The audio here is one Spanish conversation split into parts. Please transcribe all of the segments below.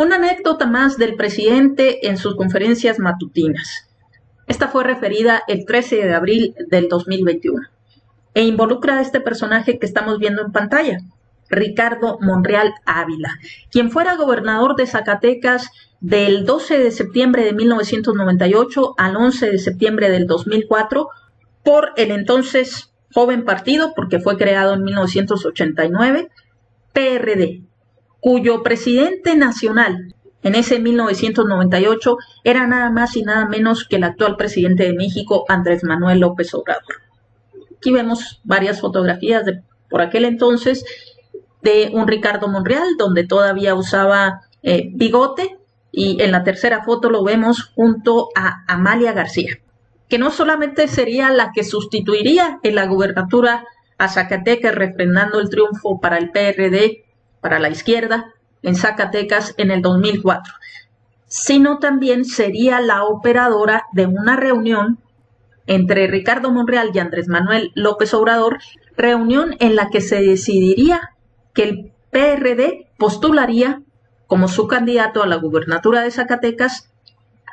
Una anécdota más del presidente en sus conferencias matutinas. Esta fue referida el 13 de abril del 2021 e involucra a este personaje que estamos viendo en pantalla, Ricardo Monreal Ávila, quien fuera gobernador de Zacatecas del 12 de septiembre de 1998 al 11 de septiembre del 2004 por el entonces joven partido, porque fue creado en 1989, PRD, cuyo presidente nacional en ese 1998 era nada más y nada menos que el actual presidente de México, Andrés Manuel López Obrador. Aquí vemos varias fotografías de por aquel entonces de un Ricardo Monreal, donde todavía usaba bigote, y en la tercera foto lo vemos junto a Amalia García, que no solamente sería la que sustituiría en la gubernatura a Zacatecas, refrendando el triunfo para el PRD, para la izquierda, en Zacatecas en el 2004, sino también sería la operadora de una reunión entre Ricardo Monreal y Andrés Manuel López Obrador, reunión en la que se decidiría que el PRD postularía como su candidato a la gubernatura de Zacatecas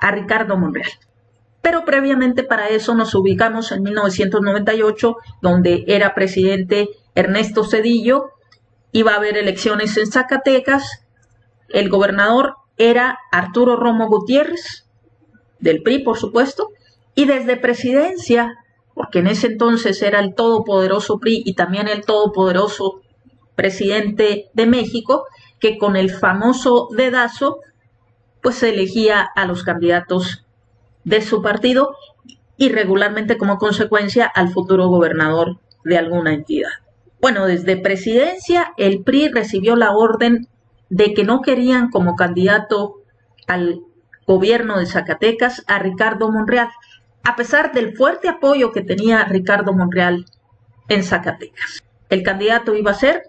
a Ricardo Monreal. Pero previamente para eso nos ubicamos en 1998, donde era presidente Ernesto Zedillo. Iba a haber elecciones en Zacatecas, el gobernador era Arturo Romo Gutiérrez, del PRI por supuesto, y desde presidencia, porque en ese entonces era el todopoderoso PRI y también el todopoderoso presidente de México, que con el famoso dedazo, pues se elegía a los candidatos de su partido y regularmente como consecuencia al futuro gobernador de alguna entidad. Bueno, desde presidencia el PRI recibió la orden de que no querían como candidato al gobierno de Zacatecas a Ricardo Monreal, a pesar del fuerte apoyo que tenía Ricardo Monreal en Zacatecas. El candidato iba a ser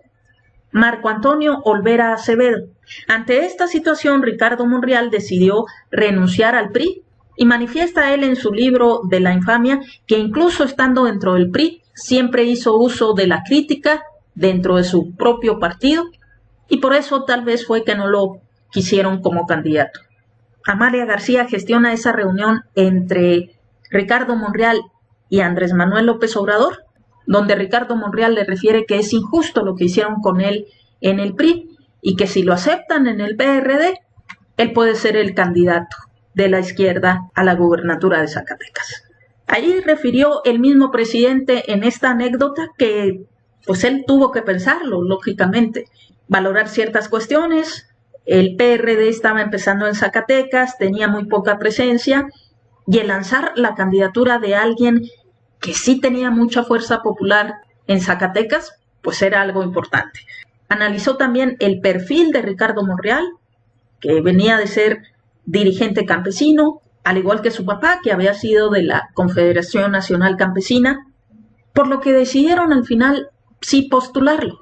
Marco Antonio Olvera Acevedo. Ante esta situación, Ricardo Monreal decidió renunciar al PRI y manifiesta él en su libro de la infamia que incluso estando dentro del PRI, siempre hizo uso de la crítica dentro de su propio partido y por eso tal vez fue que no lo quisieron como candidato. Amalia García gestiona esa reunión entre Ricardo Monreal y Andrés Manuel López Obrador, donde Ricardo Monreal le refiere que es injusto lo que hicieron con él en el PRI y que si lo aceptan en el PRD, él puede ser el candidato de la izquierda a la gubernatura de Zacatecas. Allí refirió el mismo presidente en esta anécdota que pues él tuvo que pensarlo, lógicamente, valorar ciertas cuestiones. El PRD estaba empezando en Zacatecas, tenía muy poca presencia, y el lanzar la candidatura de alguien que sí tenía mucha fuerza popular en Zacatecas, pues era algo importante. Analizó también el perfil de Ricardo Monreal, que venía de ser dirigente campesino, al igual que su papá, que había sido de la Confederación Nacional Campesina, por lo que decidieron al final sí postularlo.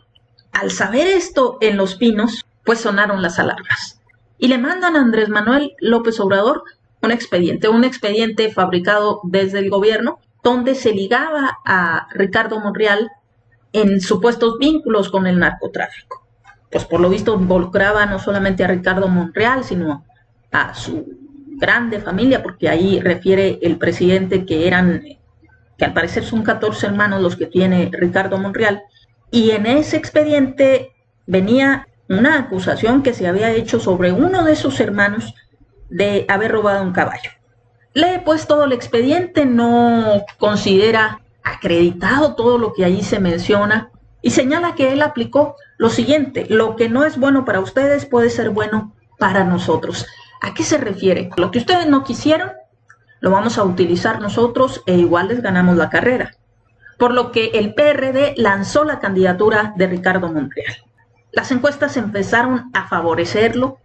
Al saber esto en Los Pinos, pues sonaron las alarmas. Y le mandan a Andrés Manuel López Obrador un expediente fabricado desde el gobierno, donde se ligaba a Ricardo Monreal en supuestos vínculos con el narcotráfico. Pues por lo visto involucraba no solamente a Ricardo Monreal, sino a su grande familia, porque ahí refiere el presidente que al parecer son 14 hermanos los que tiene Ricardo Monreal, y en ese expediente venía una acusación que se había hecho sobre uno de sus hermanos de haber robado un caballo. Lee pues todo el expediente, no considera acreditado todo lo que ahí se menciona y señala que él aplicó lo siguiente: lo que no es bueno para ustedes puede ser bueno para nosotros. ¿A qué se refiere? Lo que ustedes no quisieron, lo vamos a utilizar nosotros e igual les ganamos la carrera. Por lo que el PRD lanzó la candidatura de Ricardo Monreal. Las encuestas empezaron a favorecerlo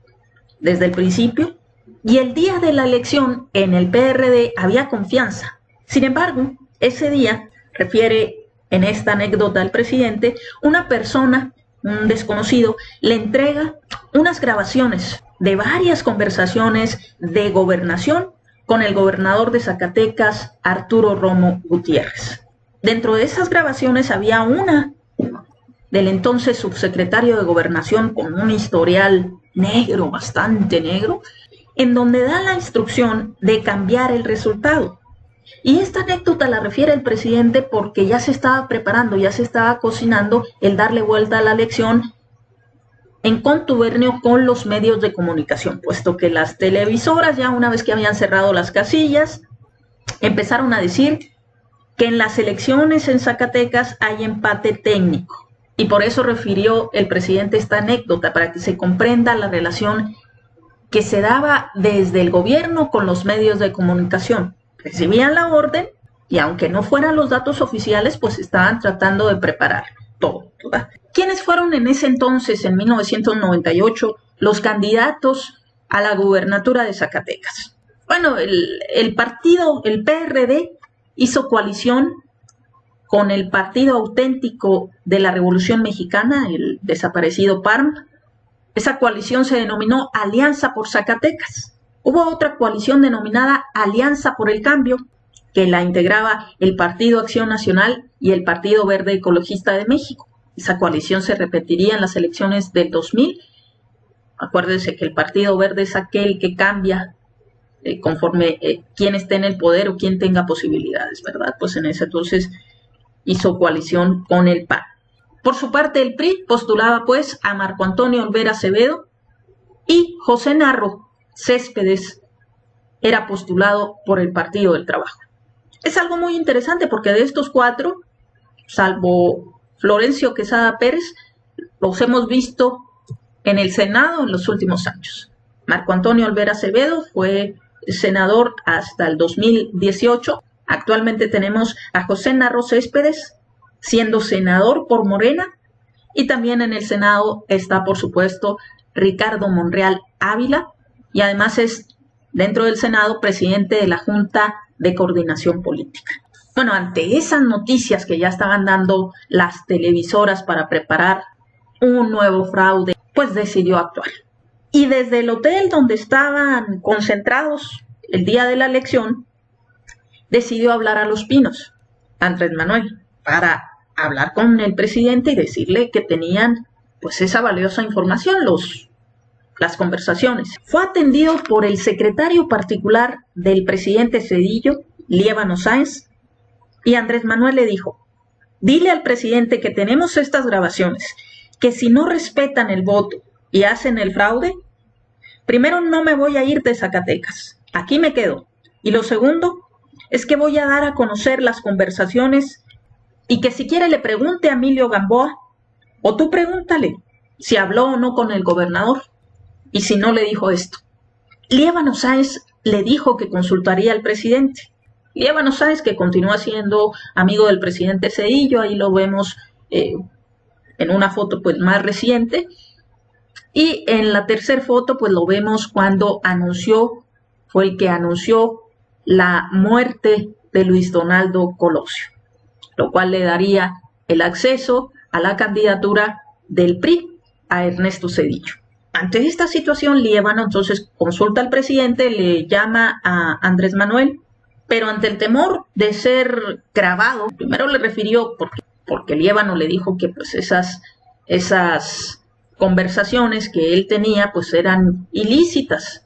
desde el principio y el día de la elección en el PRD había confianza. Sin embargo, ese día, refiere en esta anécdota el presidente, una persona, un desconocido, le entrega unas grabaciones de varias conversaciones de gobernación con el gobernador de Zacatecas, Arturo Romo Gutiérrez. Dentro de esas grabaciones había una del entonces subsecretario de Gobernación con un historial negro, bastante negro, en donde da la instrucción de cambiar el resultado. Y esta anécdota la refiere el presidente porque ya se estaba preparando, ya se estaba cocinando el darle vuelta a la elección en contubernio con los medios de comunicación, puesto que las televisoras, ya una vez que habían cerrado las casillas, empezaron a decir que en las elecciones en Zacatecas hay empate técnico. Y por eso refirió el presidente esta anécdota, para que se comprenda la relación que se daba desde el gobierno con los medios de comunicación. Recibían la orden y aunque no fueran los datos oficiales, pues estaban tratando de preparar todo, ¿verdad? ¿Quiénes fueron en ese entonces, en 1998, los candidatos a la gubernatura de Zacatecas? Bueno, el partido, el PRD, hizo coalición con el Partido Auténtico de la Revolución Mexicana, el desaparecido PARM. Esa coalición se denominó Alianza por Zacatecas. Hubo otra coalición denominada Alianza por el Cambio, que la integraba el Partido Acción Nacional y el Partido Verde Ecologista de México. Esa coalición se repetiría en las elecciones del 2000. Acuérdense que el Partido Verde es aquel que cambia conforme quién esté en el poder o quién tenga posibilidades, ¿verdad? Pues en ese entonces hizo coalición con el PAN. Por su parte, el PRI postulaba pues a Marco Antonio Olvera Acevedo y José Narro Céspedes era postulado por el Partido del Trabajo. Es algo muy interesante porque de estos cuatro, salvo Florencio Quesada Pérez, los hemos visto en el Senado en los últimos años. Marco Antonio Olvera Acevedo fue senador hasta el 2018. Actualmente tenemos a José Narro Céspedes siendo senador por Morena, y también en el Senado está, por supuesto, Ricardo Monreal Ávila, y además es, dentro del Senado, presidente de la Junta de Coordinación Política. Bueno, ante esas noticias que ya estaban dando las televisoras para preparar un nuevo fraude, pues decidió actuar. Y desde el hotel donde estaban concentrados el día de la elección, decidió hablar a Los Pinos, Andrés Manuel, para hablar con el presidente y decirle que tenían pues esa valiosa información, las conversaciones. Fue atendido por el secretario particular del presidente Zedillo, Líbano Sáenz, y Andrés Manuel le dijo: dile al presidente que tenemos estas grabaciones, que si no respetan el voto y hacen el fraude, primero, no me voy a ir de Zacatecas, aquí me quedo. Y lo segundo es que voy a dar a conocer las conversaciones y que si quiere le pregunte a Emilio Gamboa, o tú pregúntale si habló o no con el gobernador y si no le dijo esto. Líbano Sáenz le dijo que consultaría al presidente. Líbano Sáenz, que continúa siendo amigo del presidente Zedillo, ahí lo vemos en una foto pues más reciente, y en la tercera foto pues lo vemos cuando fue el que anunció la muerte de Luis Donaldo Colosio, lo cual le daría el acceso a la candidatura del PRI a Ernesto Zedillo. Ante esta situación, Líbano entonces consulta al presidente, le llama a Andrés Manuel, pero ante el temor de ser grabado, primero le refirió porque Líbano le dijo que pues esas conversaciones que él tenía pues eran ilícitas,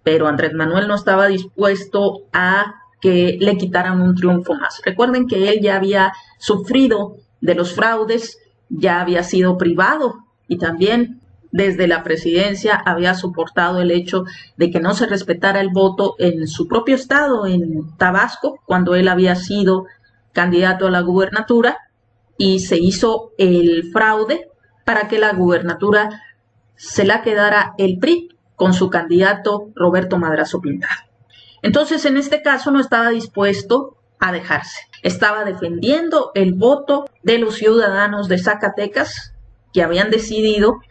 pero Andrés Manuel no estaba dispuesto a que le quitaran un triunfo más. Recuerden que él ya había sufrido de los fraudes, ya había sido privado y también desde la presidencia había soportado el hecho de que no se respetara el voto en su propio estado, en Tabasco, cuando él había sido candidato a la gubernatura, y se hizo el fraude para que la gubernatura se la quedara el PRI con su candidato Roberto Madrazo Pintado. Entonces, en este caso no estaba dispuesto a dejarse. Estaba defendiendo el voto de los ciudadanos de Zacatecas que habían decidido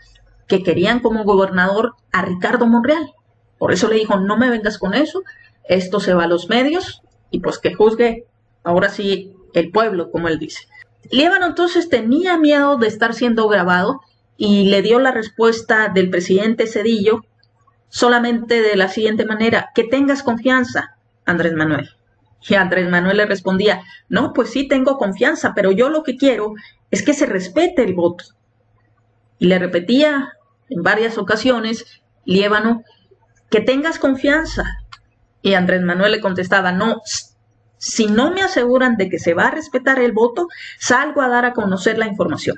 que querían como gobernador a Ricardo Monreal. Por eso le dijo: no me vengas con eso, esto se va a los medios y pues que juzgue ahora sí el pueblo, como él dice. Líbano entonces tenía miedo de estar siendo grabado y le dio la respuesta del presidente Zedillo solamente de la siguiente manera: que tengas confianza, Andrés Manuel. Y Andrés Manuel le respondía: no, pues sí tengo confianza, pero yo lo que quiero es que se respete el voto. Y le repetía en varias ocasiones, Líbano, que tengas confianza. Y Andrés Manuel le contestaba, no, si no me aseguran de que se va a respetar el voto, salgo a dar a conocer la información.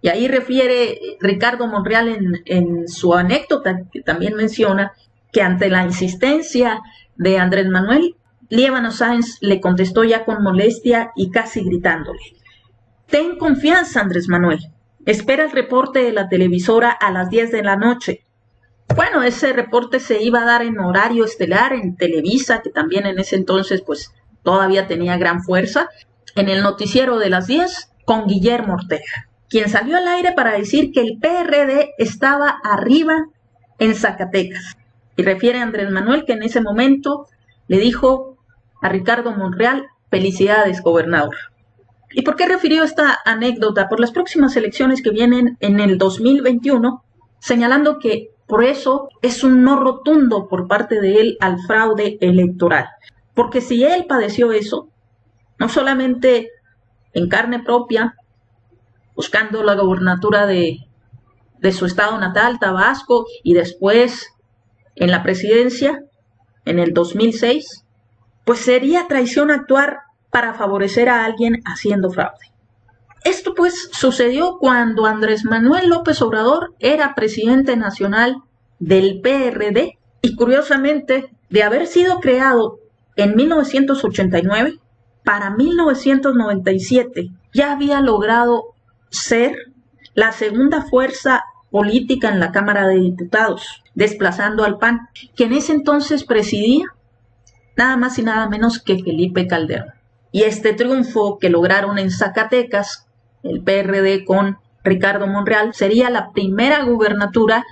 Y ahí refiere Ricardo Monreal en su anécdota, que también menciona, que ante la insistencia de Andrés Manuel, Líbano Sáenz le contestó ya con molestia y casi gritándole, ten confianza, Andrés Manuel, espera el reporte de la televisora a las 10 de la noche. Bueno, ese reporte se iba a dar en horario estelar, en Televisa, que también en ese entonces pues todavía tenía gran fuerza, en el noticiero de las 10 con Guillermo Ortega, quien salió al aire para decir que el PRD estaba arriba en Zacatecas. Y refiere a Andrés Manuel que en ese momento le dijo a Ricardo Monreal, felicidades, gobernador. ¿Y por qué refirió esta anécdota? Por las próximas elecciones que vienen en el 2021, señalando que por eso es un no rotundo por parte de él al fraude electoral. Porque si él padeció eso, no solamente en carne propia, buscando la gobernatura de su estado natal, Tabasco, y después en la presidencia, en el 2006, pues sería traición actuar para favorecer a alguien haciendo fraude. Esto pues sucedió cuando Andrés Manuel López Obrador era presidente nacional del PRD y curiosamente de haber sido creado en 1989, para 1997 ya había logrado ser la segunda fuerza política en la Cámara de Diputados, desplazando al PAN, que en ese entonces presidía nada más y nada menos que Felipe Calderón. Y este triunfo que lograron en Zacatecas, el PRD con Ricardo Monreal, sería la primera gubernatura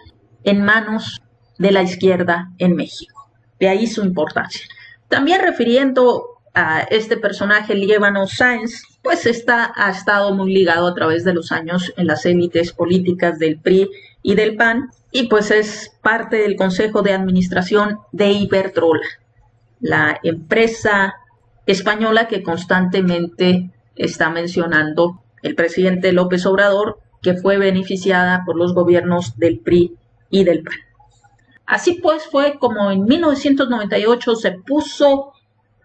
en manos de la izquierda en México. De ahí su importancia. También refiriendo a este personaje, Líbano Sáenz, pues ha estado muy ligado a través de los años en las élites políticas del PRI y del PAN, y pues es parte del Consejo de Administración de Iberdrola, la empresa española que constantemente está mencionando el presidente López Obrador, que fue beneficiada por los gobiernos del PRI y del PAN. Así pues fue como en 1998 se puso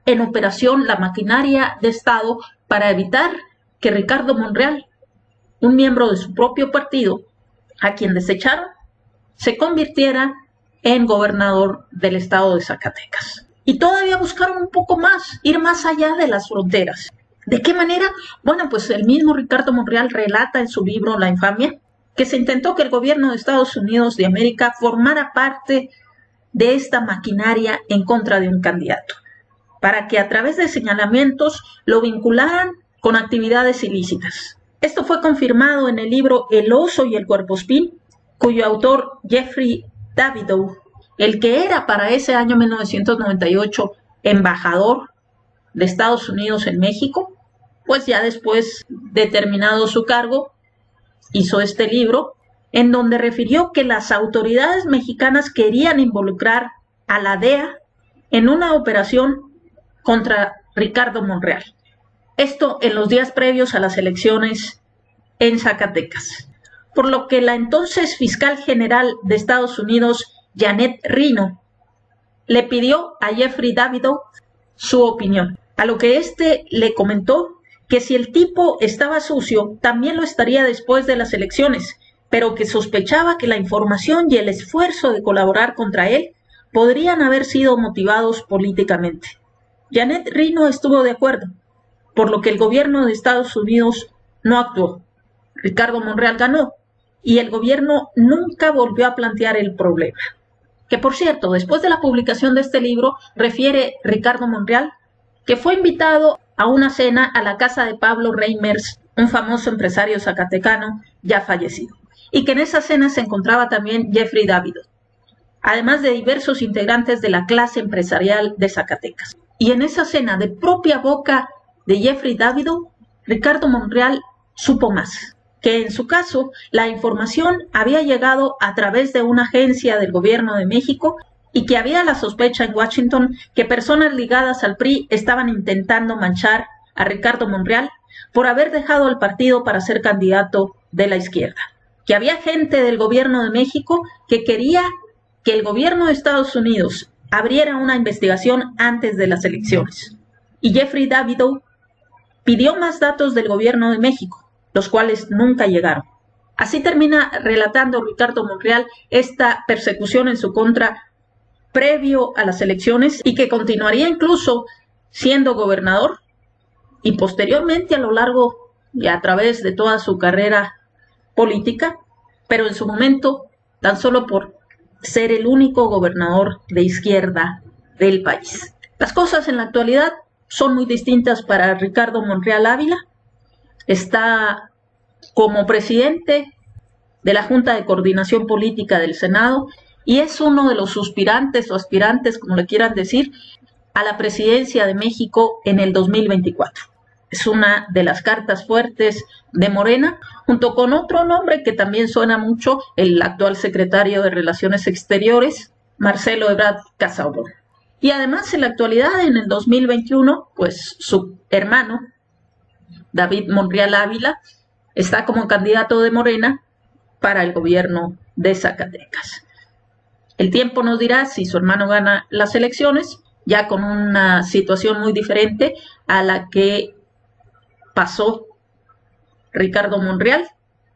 en operación la maquinaria de Estado para evitar que Ricardo Monreal, un miembro de su propio partido, a quien desecharon, se convirtiera en gobernador del estado de Zacatecas. Y todavía buscaron un poco más, ir más allá de las fronteras. ¿De qué manera? Bueno, pues el mismo Ricardo Monreal relata en su libro La infamia que se intentó que el gobierno de Estados Unidos de América formara parte de esta maquinaria en contra de un candidato, para que a través de señalamientos lo vincularan con actividades ilícitas. Esto fue confirmado en el libro El oso y el cuerpospín, cuyo autor Jeffrey Davidow, el que era para ese año 1998 embajador de Estados Unidos en México, pues ya después de terminado su cargo, hizo este libro en donde refirió que las autoridades mexicanas querían involucrar a la DEA en una operación contra Ricardo Monreal. Esto en los días previos a las elecciones en Zacatecas. Por lo que la entonces fiscal general de Estados Unidos, Janet Reno, le pidió a Jeffrey Davidow su opinión, a lo que éste le comentó que si el tipo estaba sucio, también lo estaría después de las elecciones, pero que sospechaba que la información y el esfuerzo de colaborar contra él podrían haber sido motivados políticamente. Janet Reno estuvo de acuerdo, por lo que el gobierno de Estados Unidos no actuó. Ricardo Monreal ganó y el gobierno nunca volvió a plantear el problema. Que por cierto, después de la publicación de este libro, refiere Ricardo Monreal que fue invitado a una cena a la casa de Pablo Reimers, un famoso empresario zacatecano ya fallecido, y que en esa cena se encontraba también Jeffrey Davidow, además de diversos integrantes de la clase empresarial de Zacatecas. Y en esa cena, de propia boca de Jeffrey Davidow, Ricardo Monreal supo más, que en su caso la información había llegado a través de una agencia del gobierno de México y que había la sospecha en Washington que personas ligadas al PRI estaban intentando manchar a Ricardo Monreal por haber dejado el partido para ser candidato de la izquierda. que había gente del gobierno de México que quería que el gobierno de Estados Unidos abriera una investigación antes de las elecciones. Y Jeffrey Davidow pidió más datos del gobierno de México, los cuales nunca llegaron. Así termina relatando Ricardo Monreal esta persecución en su contra previo a las elecciones y que continuaría incluso siendo gobernador y posteriormente a lo largo y a través de toda su carrera política, pero en su momento tan solo por ser el único gobernador de izquierda del país. Las cosas en la actualidad son muy distintas para Ricardo Monreal Ávila. Está como presidente de la Junta de Coordinación Política del Senado y es uno de los suspirantes o aspirantes, como le quieran decir, a la presidencia de México en el 2024. Es una de las cartas fuertes de Morena, junto con otro nombre que también suena mucho, el actual secretario de Relaciones Exteriores, Marcelo Ebrard Casaubon. Y además en la actualidad, en el 2021, pues su hermano, David Monreal Ávila, está como candidato de Morena para el gobierno de Zacatecas. El tiempo nos dirá si su hermano gana las elecciones, ya con una situación muy diferente a la que pasó Ricardo Monreal,